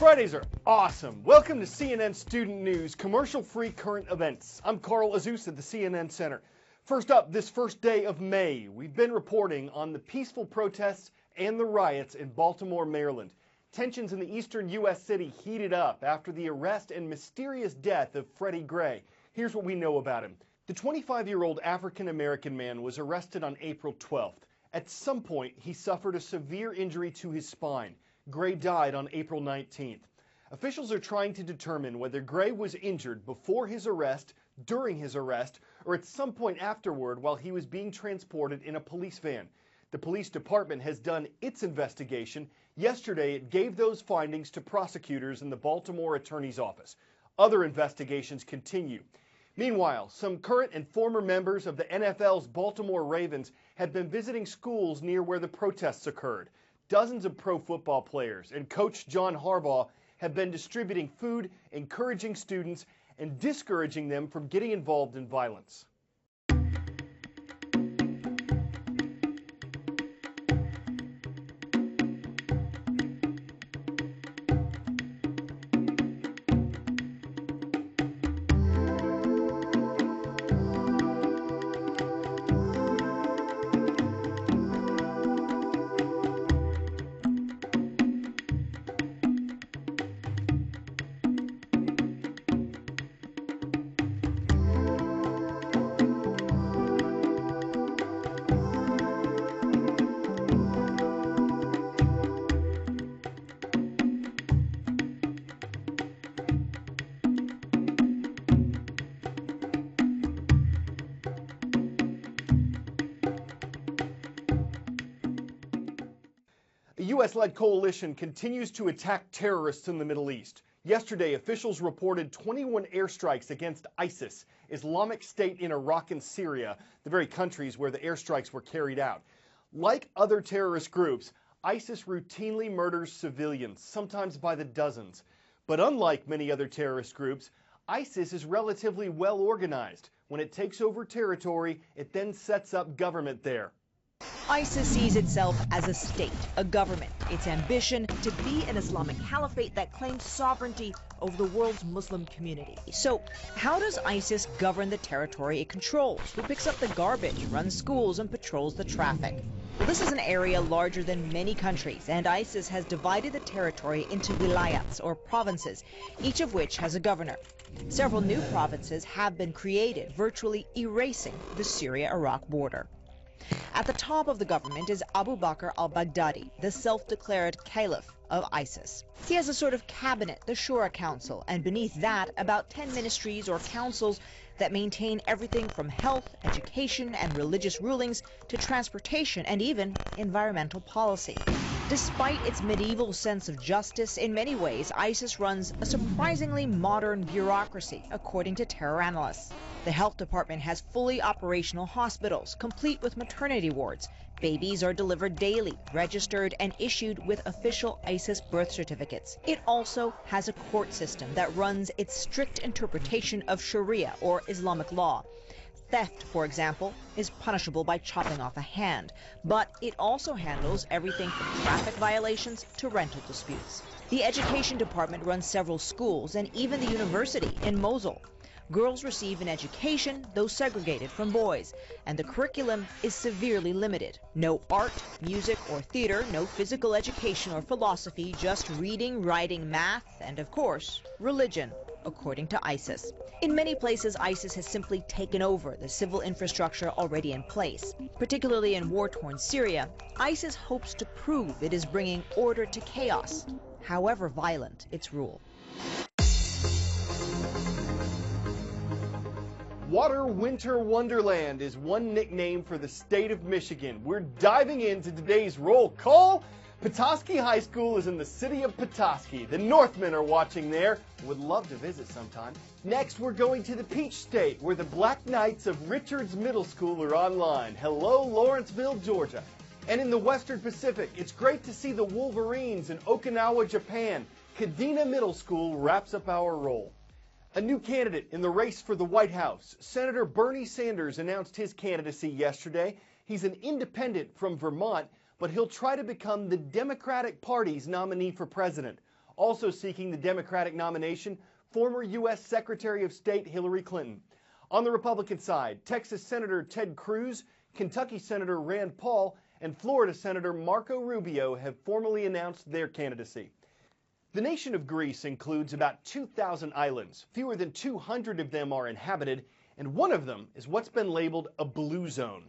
Fridays are awesome. Welcome to CNN Student News, commercial-free current events. I'm Carl Azus at the CNN Center. First up, this first day of May, we've been reporting on the peaceful protests and the riots in Baltimore, Maryland. Tensions in the eastern U.S. city heated up after the arrest and mysterious death of Freddie Gray. Here's what we know about him. The 25-year-old African-American man was arrested on April 12th. At some point, he suffered a severe injury to his spine. Gray died on April 19th. Officials are trying to determine whether Gray was injured before his arrest, during his arrest, or at some point afterward while he was being transported in a police van. The police department has done its investigation. Yesterday, it gave those findings to prosecutors in the Baltimore Attorney's Office. Other investigations continue. Meanwhile, some current and former members of the NFL's Baltimore Ravens have been visiting schools near where the protests occurred. Dozens of pro football players and coach John Harbaugh have been distributing food, encouraging students, and discouraging them from getting involved in violence. The U.S.-led coalition continues to attack terrorists in the Middle East. Yesterday, officials reported 21 airstrikes against ISIS, Islamic State in Iraq and Syria, the very countries where the airstrikes were carried out. Like other terrorist groups, ISIS routinely murders civilians, sometimes by the dozens. But unlike many other terrorist groups, ISIS is relatively well organized. When it takes over territory, it then sets up government there. ISIS sees itself as a state, a government. Its ambition to be an Islamic caliphate that claims sovereignty over the world's Muslim community. So how does ISIS govern the territory it controls? Who picks up the garbage, runs schools, and patrols the traffic? Well, this is an area larger than many countries, and ISIS has divided the territory into wilayats, or provinces, each of which has a governor. Several new provinces have been created, virtually erasing the Syria-Iraq border. At the top of the government is Abu Bakr al-Baghdadi, the self-declared caliph of ISIS. He has a sort of cabinet, the Shura Council, and beneath that, about 10 ministries or councils that maintain everything from health, education, and religious rulings to transportation and even environmental policy. Despite its medieval sense of justice, in many ways, ISIS runs a surprisingly modern bureaucracy, according to terror analysts. The health department has fully operational hospitals, complete with maternity wards. Babies are delivered daily, registered and issued with official ISIS birth certificates. It also has a court system that runs its strict interpretation of Sharia, or Islamic law. Theft, for example, is punishable by chopping off a hand, but it also handles everything from traffic violations to rental disputes. The education department runs several schools and even the university in Mosul. Girls receive an education, though segregated from boys, and the curriculum is severely limited. No art, music, or theater, no physical education or philosophy, just reading, writing, math, and of course, religion, according to ISIS. In many places, ISIS has simply taken over the civil infrastructure already in place. Particularly in war-torn Syria, ISIS hopes to prove it is bringing order to chaos, however violent its rule. Water Winter Wonderland is one nickname for the state of Michigan. We're diving into today's roll call. Petoskey High School is in the city of Petoskey. The Northmen are watching there. Would love to visit sometime. Next, we're going to the Peach State, where the Black Knights of Richards Middle School are online. Hello, Lawrenceville, Georgia. And in the Western Pacific, it's great to see the Wolverines in Okinawa, Japan. Kadena Middle School wraps up our roll. A new candidate in the race for the White House. Senator Bernie Sanders announced his candidacy yesterday. He's an independent from Vermont, but he'll try to become the Democratic Party's nominee for president. Also seeking the Democratic nomination, former U.S. Secretary of State Hillary Clinton. On the Republican side, Texas Senator Ted Cruz, Kentucky Senator Rand Paul, and Florida Senator Marco Rubio have formally announced their candidacy. The nation of Greece includes about 2,000 islands. Fewer than 200 of them are inhabited, and one of them is what's been labeled a blue zone.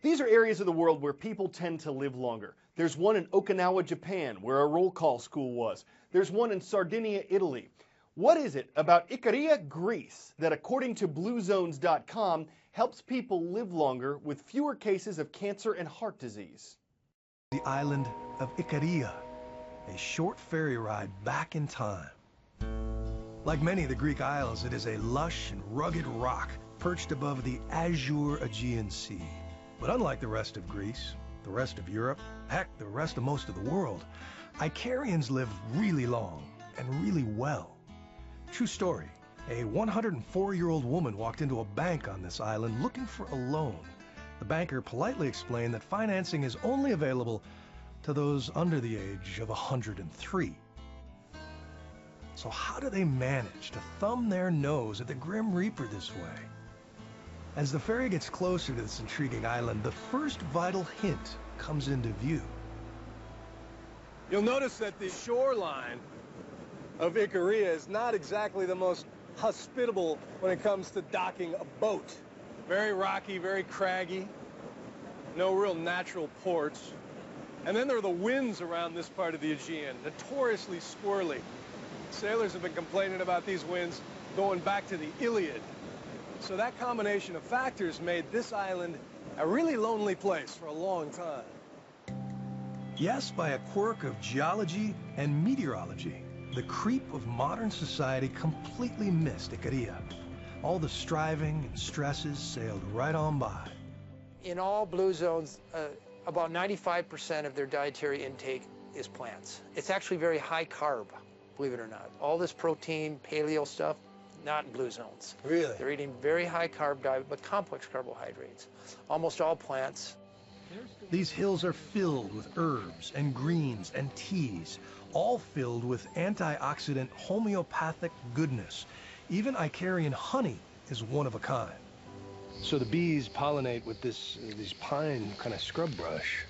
These are areas of the world where people tend to live longer. There's one in Okinawa, Japan, where a roll call school was. There's one in Sardinia, Italy. What is it about Ikaria, Greece, that according to BlueZones.com helps people live longer with fewer cases of cancer and heart disease? The island of Ikaria, a short ferry ride back in time. Like many of the Greek isles, it is a lush and rugged rock perched above the azure Aegean Sea. But unlike the rest of Greece, the rest of Europe, heck, the rest of most of the world, Icarians live really long and really well. True story. A 104-year-old woman walked into a bank on this island looking for a loan. The banker politely explained that financing is only available to those under the age of 103. So how do they manage to thumb their nose at the Grim Reaper this way? As the ferry gets closer to this intriguing island, the first vital hint comes into view. You'll notice that the shoreline of Ikaria is not exactly the most hospitable when it comes to docking a boat. Very rocky, very craggy, no real natural ports. And then there are the winds around this part of the Aegean, notoriously squirrely. Sailors have been complaining about these winds going back to the Iliad. So that combination of factors made this island a really lonely place for a long time. Yes, by a quirk of geology and meteorology, the creep of modern society completely missed Ikaria. All the striving and stresses sailed right on by. In all blue zones, about 95% of their dietary intake is plants. It's actually very high carb, believe it or not. All this protein, paleo stuff, not in blue zones. Really? They're eating very high carb diet, but complex carbohydrates. Almost all plants. These hills are filled with herbs and greens and teas, all filled with antioxidant homeopathic goodness. Even Icarian honey is one of a kind. So the bees pollinate with this pine kind of scrub brush,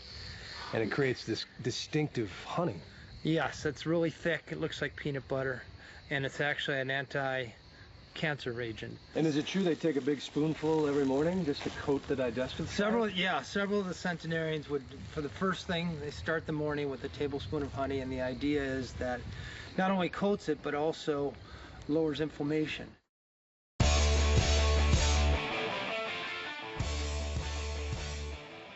and it creates this distinctive honey. Yes, it's really thick. It looks like peanut butter, and it's actually an anti-cancer agent. And is it true they take a big spoonful every morning just to coat the digestive tract? Several of the centenarians would, for the first thing, they start the morning with a tablespoon of honey, and the idea is that not only coats it, but also lowers inflammation.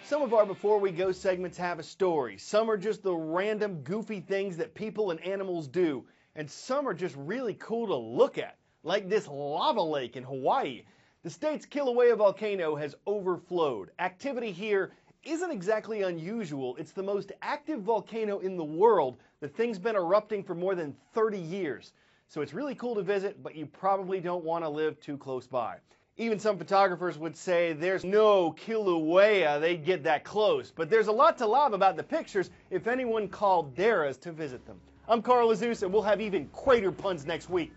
Some of our Before We Go segments have a story. Some are just the random, goofy things that people and animals do. And some are just really cool to look at, like this lava lake in Hawaii. The state's Kilauea volcano has overflowed. Activity here isn't exactly unusual. It's the most active volcano in the world. The thing's been erupting for more than 30 years. So it's really cool to visit, but you probably don't want to live too close by. Even some photographers would say there's no Kilauea they'd get that close. But there's a lot to love about the pictures if anyone called dares to visit them. I'm Carl Azus, and we'll have even greater puns next week.